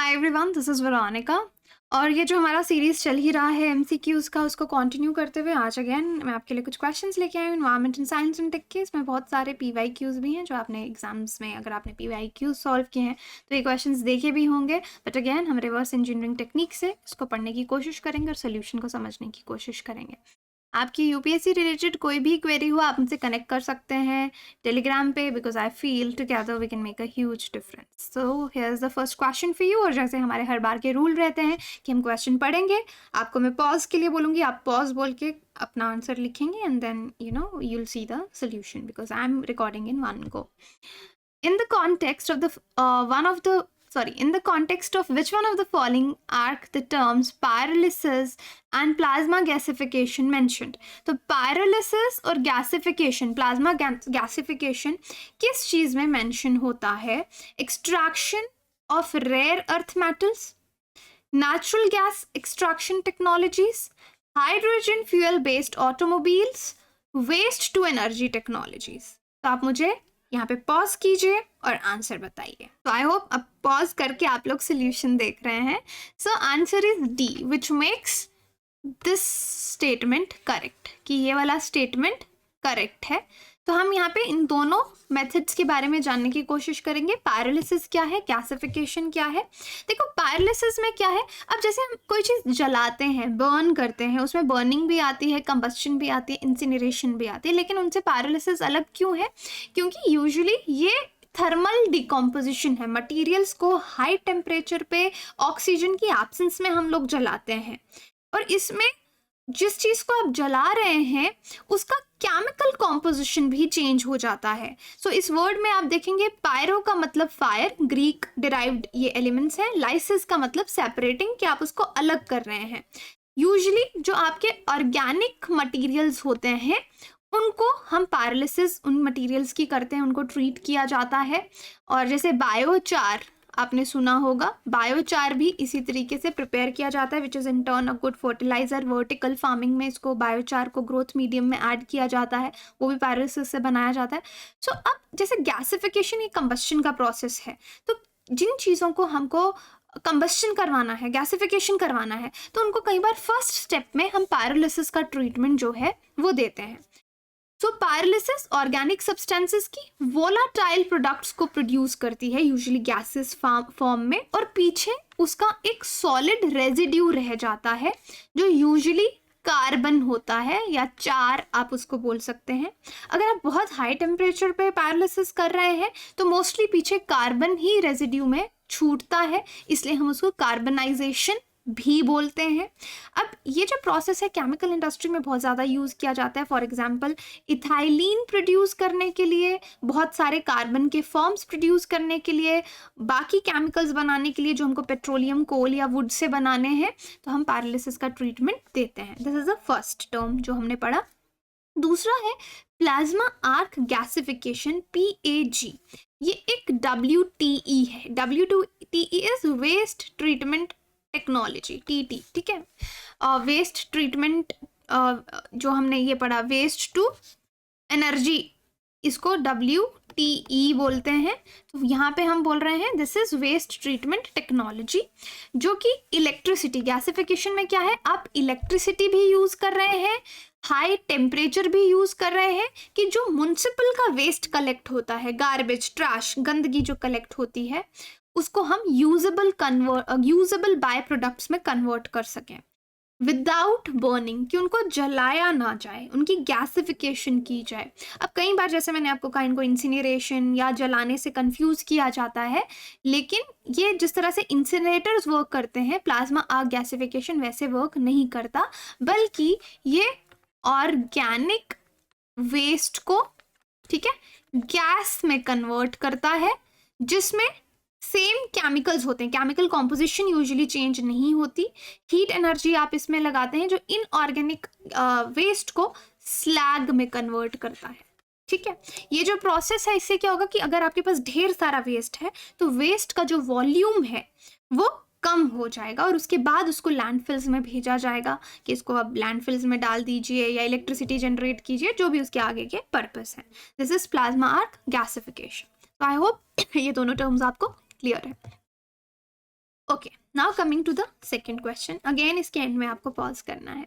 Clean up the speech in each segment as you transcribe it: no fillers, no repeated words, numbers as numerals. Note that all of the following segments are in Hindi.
Hi everyone, this is Veronica. और ये जो हमारा सीरीज़ चल ही रहा है एमसीक्यूज़ का, उसको कंटिन्यू करते हुए आज अगेन मैं आपके लिए कुछ क्वेश्चंस लेके आई हूँ environment and science and tech के। इसमें बहुत सारे पीवाईक्यूज़ भी हैं जो आपने एग्जाम्स में, अगर आपने पीवाईक्यूज़ सॉल्व किए हैं तो ये क्वेश्चंस देखे भी होंगे। बट अगेन हम रिवर्स इंजीनियरिंग टेक्निक से इसको पढ़ने की कोशिश करेंगे और सोल्यूशन को समझने की कोशिश करेंगे। आपकी यूपीएससी रिलेटेड कोई भी क्वेरी हो, आप मुझसे कनेक्ट कर सकते हैं टेलीग्राम पे, because I feel together we can make a huge difference. So here is the first question for you. और जैसे हमारे हर बार के रूल रहते हैं कि हम क्वेश्चन पढ़ेंगे, आपको मैं पॉज के लिए बोलूँगी, आप पॉज बोल के अपना आंसर लिखेंगे and then you'll see the solution because I'm recording in one go. In the context of in the context of which one of the following are the terms pyrolysis and plasma gasification mentioned? तो pyrolysis और gasification, plasma gasification किस चीज में mention होता है? Extraction of rare earth metals, natural gas extraction technologies, hydrogen fuel based automobiles, waste to energy technologies. तो आप मुझे यहाँ पे पॉज कीजिए और आंसर बताइए। तो आई होप अब पॉज करके आप लोग सोल्यूशन देख रहे हैं। So answer is D, which makes this statement correct, कि ये वाला स्टेटमेंट करेक्ट है। तो हम यहाँ पे इन दोनों मेथड्स के बारे में जानने की कोशिश करेंगे। पायरोलिसिस क्या है, गैसिफिकेशन क्या है। देखो पायरोलिसिस में क्या है, अब जैसे हम कोई चीज़ जलाते हैं, बर्न करते हैं, उसमें बर्निंग भी आती है, कंबस्शन भी आती है, इंसिनरेशन भी आती है, लेकिन उनसे पायरोलिसिस अलग क्यों है? क्योंकि यूजुअली ये थर्मल डिकम्पोजिशन है। मटीरियल्स को हाई टेम्परेचर पे ऑक्सीजन की एब्सेंस में हम लोग जलाते हैं, और इसमें जिस चीज को आप जला रहे हैं उसका केमिकल कॉम्पोजिशन भी चेंज हो जाता है। सो इस वर्ड में आप देखेंगे पायरो का मतलब फायर, ग्रीक डिराइव्ड ये एलिमेंट्स है। लाइसिस का मतलब सेपरेटिंग, कि आप उसको अलग कर रहे हैं। यूजुअली जो आपके ऑर्गेनिक मटेरियल्स होते हैं उनको हम पायरोलिसिस उन मटेरियल्स की करते हैं, उनको ट्रीट किया जाता है। और जैसे बायोचार आपने सुना होगा, बायोचार भी इसी तरीके से प्रिपेयर किया जाता है, which is in turn a good fertiliser. Vertical farming में इसको बायोचार को ग्रोथ मीडियम में ऐड किया जाता है, वो भी पायरोलिसिस से बनाया जाता है। सो अब जैसे गैसिफिकेशन ये कंबस्शन का प्रोसेस है, तो जिन चीज़ों को हमको कंबस्शन करवाना है, गैसिफिकेशन करवाना है, तो उनको कई बार फर्स्ट स्टेप में हम पायरोलिसिस का ट्रीटमेंट जो है वो देते हैं। सो पायरोलिसिस ऑर्गेनिक सब्सटेंसेस की वोलाटाइल प्रोडक्ट्स को प्रोड्यूस करती है, यूजुअली गैसेस फॉर्म में, और पीछे उसका एक सॉलिड रेजिड्यू रह जाता है जो यूजुअली कार्बन होता है, या चार आप उसको बोल सकते हैं। अगर आप बहुत हाई टेम्परेचर पे पायरोलिसिस कर रहे हैं तो मोस्टली पीछे कार्बन ही रेजिड्यू में छूटता है, इसलिए हम उसको कार्बनाइजेशन भी बोलते हैं। अब ये जो प्रोसेस है केमिकल इंडस्ट्री में बहुत ज़्यादा यूज़ किया जाता है। फॉर एग्जांपल इथाइलिन प्रोड्यूस करने के लिए, बहुत सारे कार्बन के फॉर्म्स प्रोड्यूस करने के लिए, बाकी केमिकल्स बनाने के लिए जो हमको पेट्रोलियम, कोल या वुड से बनाने हैं, तो हम पायरोलिसिस का ट्रीटमेंट देते हैं। This is the first term जो हमने पढ़ा। दूसरा है प्लाज्मा आर्क गैसिफिकेशन, PAG। ये एक WTE है। WTE is waste treatment technology, TT, ठीक है। वेस्ट ट्रीटमेंट जो हमने ये पढ़ा, वेस्ट टू एनर्जी, इसको WTE बोलते हैं। तो यहाँ पे हम बोल रहे हैं this is waste treatment technology, जो कि इलेक्ट्रिसिटी, गैसिफिकेशन में क्या है, आप इलेक्ट्रिसिटी भी यूज कर रहे हैं, हाई टेम्परेचर भी यूज कर रहे हैं, कि जो म्युनिसिपल का वेस्ट कलेक्ट होता है, गार्बेज, ट्रैश, गंदगी जो कलेक्ट होती है, उसको हम यूजेबल बाय प्रोडक्ट्स में कन्वर्ट कर सकें विदाउट बर्निंग, कि उनको जलाया ना जाए, उनकी गैसिफिकेशन की जाए। अब कई बार जैसे मैंने आपको कहा, इनको इंसिनरेशन या जलाने से कंफ्यूज किया जाता है, लेकिन ये जिस तरह से इंसिनरेटर्स वर्क करते हैं, प्लाज्मा आर्क गैसिफिकेशन वैसे वर्क नहीं करता, बल्कि ये ऑर्गेनिक वेस्ट को, ठीक है, गैस में कन्वर्ट करता है, जिसमें सेम केमिकल्स होते हैं, केमिकल कॉम्पोजिशन यूजुअली चेंज नहीं होती। हीट एनर्जी आप इसमें लगाते हैं जो इनऑर्गेनिक वेस्ट को स्लैग में कन्वर्ट करता है, ठीक है। ये जो प्रोसेस है, इससे क्या होगा कि अगर आपके पास ढेर सारा वेस्ट है तो वेस्ट का जो वॉल्यूम है वो कम हो जाएगा, और उसके बाद उसको लैंडफिल्स में भेजा जाएगा कि इसको अब लैंडफिल्स में डाल दीजिए या इलेक्ट्रिसिटी जनरेट कीजिए, जो भी उसके आगे के पर्पस है। This is plasma arc gasification. तो आई होप ये दोनों टर्म्स आपको क्लियर है। Okay, now coming to the second question, again इसके एंड में आपको पॉज करना है.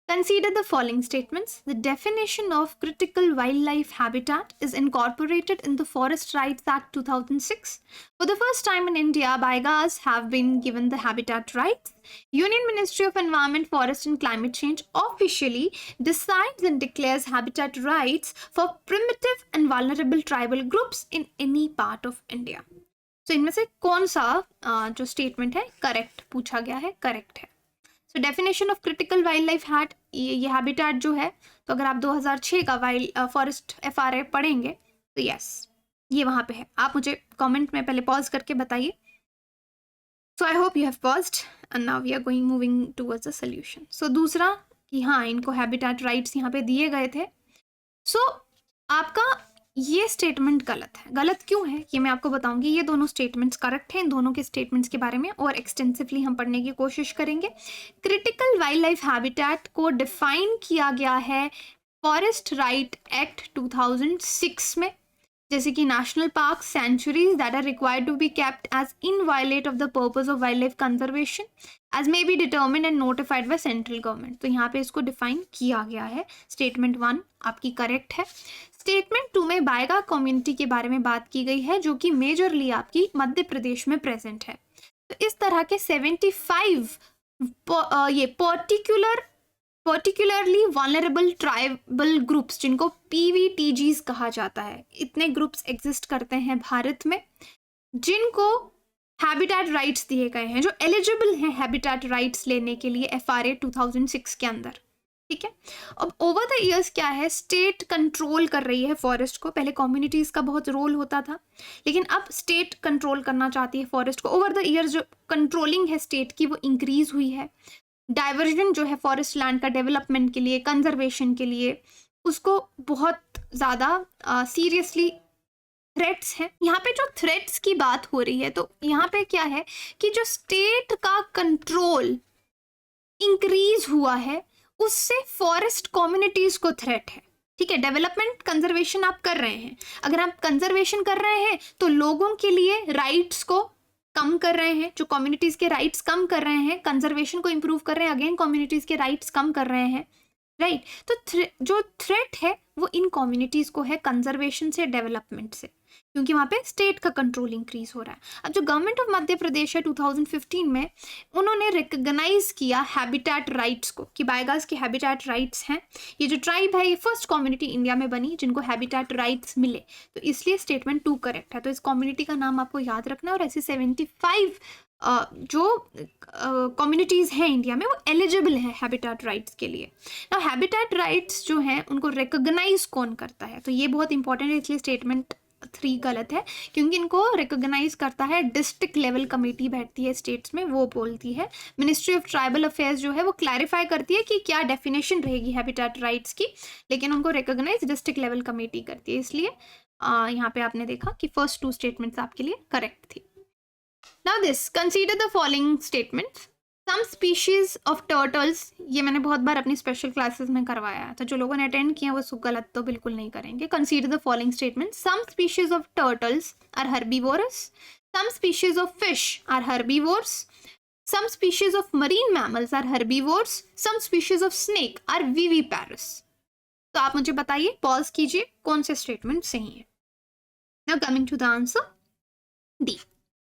Consider the following statements. The definition of critical wildlife habitat is incorporated in the Forest Rights Act 2006. For the first time in India, Baigas have been given the habitat rights. Union Ministry of Environment, Forest and Climate Change officially decides and declares habitat rights for primitive and vulnerable tribal groups in any part of India. So इनमें से कौन सा जो स्टेटमेंट है करेक्ट पूछा गया है, करेक्ट है. So definition of critical wild life hat, ये हैबिटेट जो है, तो अगर आप 2006 का वाइल्ड फॉरेस्ट FRA पढ़ेंगे तो यस ये वहाँ पे है. आप मुझे कमेंट में पहले पॉज करके बताइए. So I hope you have paused and now we are going moving towards the solution. So दूसरा कि हाँ इनको हैबिटेट राइट्स यहाँ पे दिए गए थे. सो आपका ये स्टेटमेंट गलत है. गलत क्यों है ये मैं आपको बताऊंगी. ये दोनों स्टेटमेंट्स करेक्ट हैं. इन दोनों के स्टेटमेंट्स के बारे में और एक्सटेंसिवली हम पढ़ने की कोशिश करेंगे. क्रिटिकल वाइल्ड लाइफ हैबिटेट को डिफाइन किया गया है फॉरेस्ट राइट एक्ट 2006 में, जैसे कि national park sanctuaries that are required to be kept as inviolate of the purpose of wild life conservation as may be determined and notified by central government. तो यहाँ पे इसको डिफाइन किया गया है. स्टेटमेंट 1 आपकी करेक्ट है. स्टेटमेंट 2 में बायगा कम्युनिटी के बारे में बात की गई है जो कि मेजरली आपकी मध्य प्रदेश में प्रेजेंट है. तो इस तरह के 75 ये पर्टिकुलरली वल्नरेबल ट्राइबल ग्रुप्स जिनको PVTGs कहा जाता है, इतने ग्रुप्स एग्जिस्ट करते हैं भारत में जिनको हैबिटेट राइट्स दिए गए हैं, जो एलिजिबल हैं हैबिटेट राइट्स लेने के लिए FRA 2006 के अंदर. ठीक है. अब ओवर द इयर्स क्या है, स्टेट कंट्रोल कर रही है फॉरेस्ट को. पहले कम्युनिटीज का बहुत रोल होता था, लेकिन अब स्टेट कंट्रोल करना चाहती है फॉरेस्ट को. ओवर द इयर्स जो कंट्रोलिंग है स्टेट की वो इंक्रीज हुई है. डाइवर्जन जो है फॉरेस्ट लैंड का डेवलपमेंट के लिए, कंजर्वेशन के लिए, उसको बहुत ज़्यादा सीरियसली थ्रेट्स हैं. यहाँ पे जो थ्रेट्स की बात हो रही है, तो यहाँ पे क्या है कि जो स्टेट का कंट्रोल इंक्रीज हुआ है उससे फॉरेस्ट कम्युनिटीज को थ्रेट है. ठीक है. डेवलपमेंट कंजर्वेशन आप कर रहे हैं, अगर आप कंजर्वेशन कर रहे हैं तो लोगों के लिए राइट्स को कम कर रहे हैं, जो कम्युनिटीज के राइट्स कम कर रहे हैं. कंजर्वेशन को इंप्रूव कर रहे हैं, अगेन कम्युनिटीज के राइट्स कम कर रहे हैं. राइट. तो जो थ्रेट है वो इन कम्युनिटीज को है कंजर्वेशन से, डेवलपमेंट से, क्योंकि वहाँ पे स्टेट का कंट्रोल इंक्रीज हो रहा है. अब जो गवर्नमेंट ऑफ मध्य प्रदेश है 2015 में, उन्होंने रिकग्नाइज किया हैबिटेट राइट्स को कि बायगास के हैबिटेट राइट्स हैं. ये जो ट्राइब है ये फर्स्ट कम्युनिटी इंडिया में बनी जिनको हैबिटेट राइट्स मिले, तो इसलिए स्टेटमेंट 2 करेक्ट है. तो इस कम्युनिटी का नाम आपको याद रखना. और ऐसे 75 जो कम्युनिटीज़ हैं इंडिया में वो एलिजिबल है हैबिटेट राइट्स के लिए. नाउ हैबिटेट राइट्स जो हैं उनको रिकॉग्नाइज कौन करता है, तो ये बहुत इंपॉर्टेंट है. इसलिए स्टेटमेंट 3 गलत है, क्योंकि इनको रिकॉग्नाइज करता है डिस्ट्रिक्ट लेवल कमेटी बैठती है स्टेट्स में, वो बोलती है. मिनिस्ट्री ऑफ ट्राइबल अफेयर्स जो है वो क्लैरिफाई करती है कि क्या डेफिनेशन रहेगी हैबिटेट राइट्स की, लेकिन उनको रिकॉग्नाइज डिस्ट्रिक्ट लेवल कमेटी करती है. इसलिए यहाँ पे आपने देखा कि फर्स्ट 2 स्टेटमेंट्स आपके लिए करेक्ट थी. Now this, consider the following statements. Some species of turtles, ये मैंने बहुत बार अपनी स्पेशल क्लासेस में करवाया है, तो जो लोगों ने अटेंड किया वो गलत तो बिल्कुल नहीं करेंगे. Consider the following statements. Some species of turtles are herbivorous. Some species of fish are herbivores. Some species of marine mammals are herbivores. Some species of snake are viviparous. तो आप मुझे बताइए, पॉज कीजिए, कौन से स्टेटमेंट सही है. Now coming to the answer D.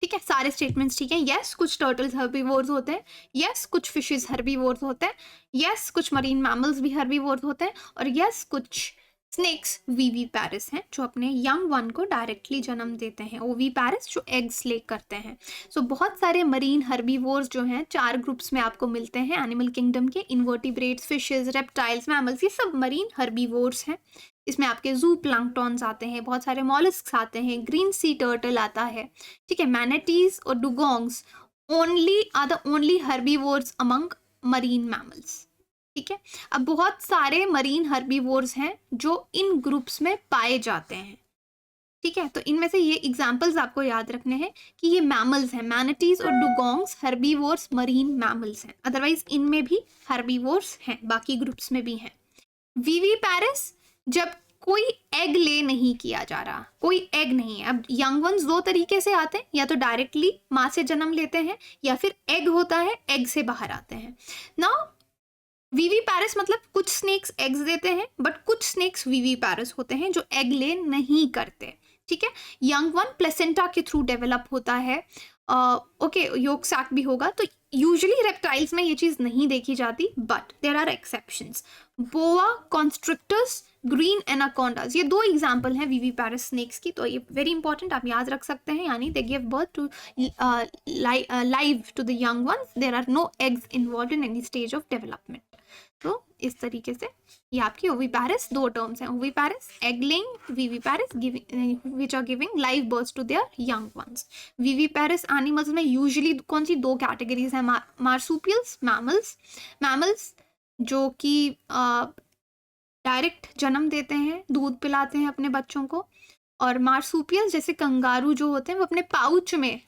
ठीक है. सारे स्टेटमेंट्स ठीक है. यस, कुछ टर्टल्स हर्बीवोर्स होते हैं. यस, कुछ फिशेस हर्बीवोर्स होते हैं. यस, कुछ मरीन मैमल्स भी हर्बीवोर्स होते हैं. और यस, कुछ स्नेक्स विविपैरस हैं जो अपने यंग वन को डायरेक्टली जन्म देते हैं. ओविपैरस जो एग्स ले करते हैं. सो बहुत सारे मरीन हर्बीवोर्स जो हैं 4 ग्रुप्स में आपको मिलते हैं एनिमल किंगडम के. इन्वर्टिब्रेट्स, फिशेस, रेप्टाइल्स, मैमल्स, ये सब मरीन हर्बीवोर्स हैं. इसमें आपके जू प्लैंक्टॉन्स आते हैं, बहुत सारे मॉलस्क्स आते हैं, ग्रीन सी टर्टल आता है. ठीक है. मैनेटीज और dugongs are the only herbivores among marine mammals. ठीक है. अब बहुत सारे मरीन हर्बीवोर्स हैं जो इन ग्रुप्स में पाए जाते हैं. ठीक है. तो इनमें से ये एग्जाम्पल्स आपको याद रखने हैं कि ये मैमल्स हैं. मैनेटीज और डुगोंग्स हर्बीवोर्स मरीन मैमल्स हैं. अदरवाइज इनमें भी हर्बीवोर्स हैं, बाकी ग्रुप्स में भी हैं. विविपैरस, जब कोई एग ले नहीं किया जा रहा, कोई एग नहीं है। अब यंग वंस दो तरीके से आते हैं, या तो डायरेक्टली माँ से जन्म लेते हैं या फिर एग होता है, एग से बाहर आते हैं। नाउ वीवी पैरिस मतलब कुछ स्नेक्स एग्स देते हैं, बट कुछ स्नेक्स वीवी पैरिस होते हैं जो एग ले नहीं करते, ठीक है। यंग वन प्लेसेंटा के थ्रू डेवलप होता है, ओके योक सैक भी होगा। तो यूजुअली रेप्टाइल्स में ये चीज़ नहीं देखी जाती, but there are exceptions. Boa constrictors, green anacondas, ये दो एग्जाम्पल हैं वीवी पैरिस स्नेक्स की। तो ये वेरी इंपॉर्टेंट, आप याद रख सकते हैं। यानी they give birth to live to the young ones, there are no eggs involve in any stage of development. तो इस तरीके से ये आपकी ओविपैरिस दो टर्म्स हैं, oviparous egg laying, viviparous which are giving live birth to their young ones. Viviparous animals में यूजुअली कौन सी दो कैटेगरीज हैं? मार्सुपियल्स, मैमल्स जो कि डायरेक्ट जन्म देते हैं, दूध पिलाते हैं अपने बच्चों को, और मार्सुपियल्स जैसे कंगारू जो होते हैं वो अपने पाउच में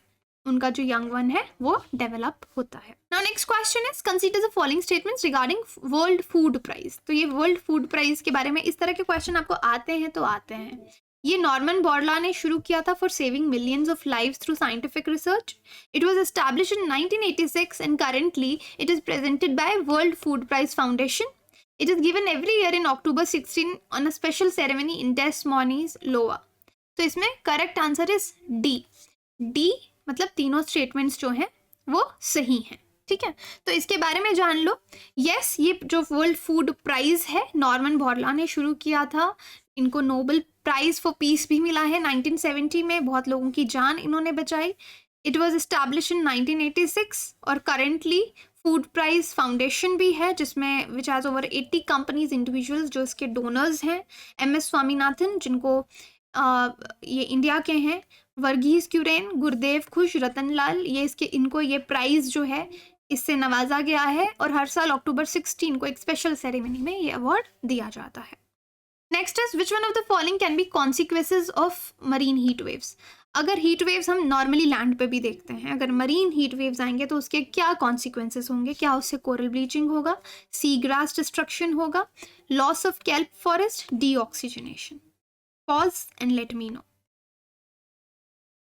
उनका जो यंग वन है वो डेवलप होता है। Now next question is consider the following statements regarding world food price. तो ये वर्ल्ड फूड प्राइस के बारे में इस तरह के क्वेश्चन आपको आते हैं तो आते हैं। ये नॉर्मन बोरला ने शुरू किया था for saving millions of lives through scientific research. It was established in 1986 and currently it is presented by world food price foundation. It is given every year in October 16 on a special ceremony in Des Moines, Iowa. तो इसमें correct answer is D. D मतलब तीनों स्टेटमेंट्स जो हैं वो सही हैं, ठीक है। तो इसके बारे में जान लो। यस, ये जो वर्ल्ड फूड प्राइज है नॉर्मन बोरला ने शुरू किया था। इनको नोबेल प्राइज फॉर पीस भी मिला है 1970 में, बहुत लोगों की जान इन्होंने बचाई। इट वॉज एस्टैब्लिश इन 1986 और करेंटली फूड प्राइज फाउंडेशन भी है जिसमें which has over 80 companies individuals जो इसके डोनर्स हैं। MS स्वामीनाथन जिनको ये इंडिया के हैं, वर्गीज क्यूरेन, गुरदेव खुश, रतन लाल, ये इनको ये प्राइज जो है इससे नवाजा गया है और हर साल अक्टूबर 16 को एक स्पेशल सेरेमनी में ये अवार्ड दिया जाता है। Next is which one of the following can be consequences of marine heat waves. अगर हीट वेव्स हम नॉर्मली लैंड पे भी देखते हैं, अगर मरीन हीट वेव्स आएंगे तो उसके क्या कॉन्सिक्वेंसेस होंगे? क्या उससे कोरल ब्लीचिंग होगा, सी ग्रास डिस्ट्रक्शन होगा, loss of kelp forest, deoxygenation? Pause and let me know.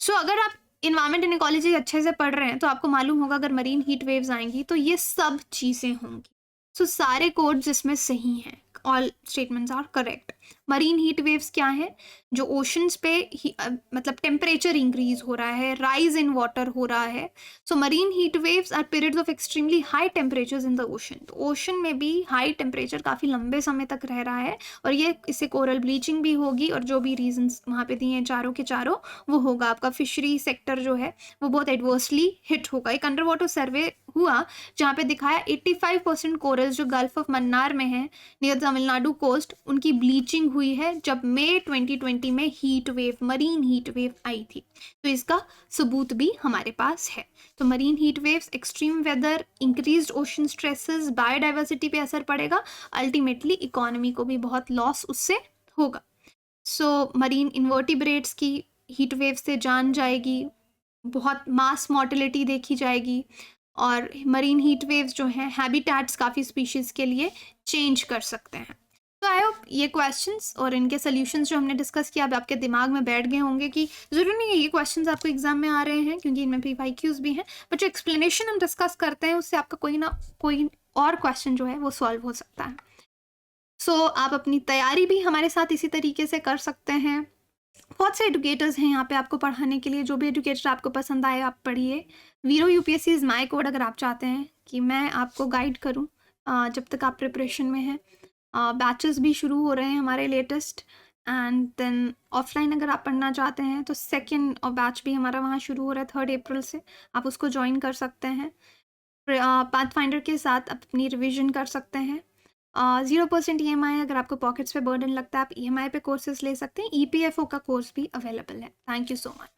So अगर आप इन्वायरमेंट एंड इकोलॉजी अच्छे से पढ़ रहे हैं तो आपको मालूम होगा अगर मरीन हीट वेव्स आएंगी तो ये सब चीज़ें होंगी। सो सारे कोड्स इसमें सही हैं, all statements are correct. Marine heat waves क्या है? जो ओशंस पे मतलब टेम्परेचर इंक्रीज हो रहा है, राइज इन वाटर हो रहा है। So marine heat waves are periods of extremely high temperatures in the ocean. तो ओशन में भी हाई टेम्परेचर काफ़ी लंबे समय तक रह रहा है और ये इससे कोरल ब्लीचिंग भी होगी और जो भी रीजंस वहाँ पे दिए हैं चारों के चारों वो होगा। आपका फिशरी सेक्टर जो है वो बहुत एडवर्सली हिट होगा। एक अंडर वाटर सर्वे हुआ जहाँ पे दिखाया 85% कोरल्स जो गल्फ ऑफ मन्नार में है नियर तमिलनाडु कोस्ट, उनकी ब्लीचिंग हुई है जब मई 2020 में heat wave, marine heat wave आई थी। तो इसका सबूत भी हमारे पास है। तो marine heat waves, extreme weather, increased ocean stresses, biodiversity पे असर पड़ेगा, अल्टीमेटली इकोनॉमी को भी बहुत लॉस उससे होगा। सो मरीन इन्वर्टिब्रेट्स की हीट वेव से जान जाएगी, बहुत मास मॉर्टेलिटी देखी जाएगी और मरीन हीट वेव्स जो हैं हैबिटेट्स काफ़ी स्पीशीज़ के लिए चेंज कर सकते हैं। तो आई होप ये क्वेश्चंस और इनके सॉल्यूशंस जो हमने डिस्कस किया अब आपके दिमाग में बैठ गए होंगे कि ज़रूरी नहीं है ये क्वेश्चंस आपको एग्जाम में आ रहे हैं क्योंकि इनमें PYQs भी हैं, बट जो एक्सप्लेनेशन हम डिस्कस करते हैं उससे आपका कोई ना कोई और क्वेश्चन जो है वो सॉल्व हो सकता है। सो आप अपनी तैयारी भी हमारे साथ इसी तरीके से कर सकते हैं। बहुत से एडुकेटर्स हैं यहाँ पे आपको पढ़ाने के लिए, जो भी एडुकेटर आपको पसंद आए आप पढ़िए। वीरो UPSC इज़ माई कोड अगर आप चाहते हैं कि मैं आपको गाइड करूँ जब तक आप प्रिपरेशन में हैं। बैचेस भी शुरू हो रहे हैं हमारे लेटेस्ट, एंड देन ऑफलाइन अगर आप पढ़ना चाहते हैं तो सेकेंड बैच भी हमारा वहाँ शुरू हो रहा है 3 अप्रैल से, आप उसको ज्वाइन कर सकते हैं। पाथफाइंडर के साथ आप अपनी रिविजन कर सकते हैं। 0% EMI, अगर आपको पॉकेट्स पे बर्डन लगता है आप EMI पे कोर्सेज ले सकते हैं। EPFO का कोर्स भी अवेलेबल है। Thank you so much.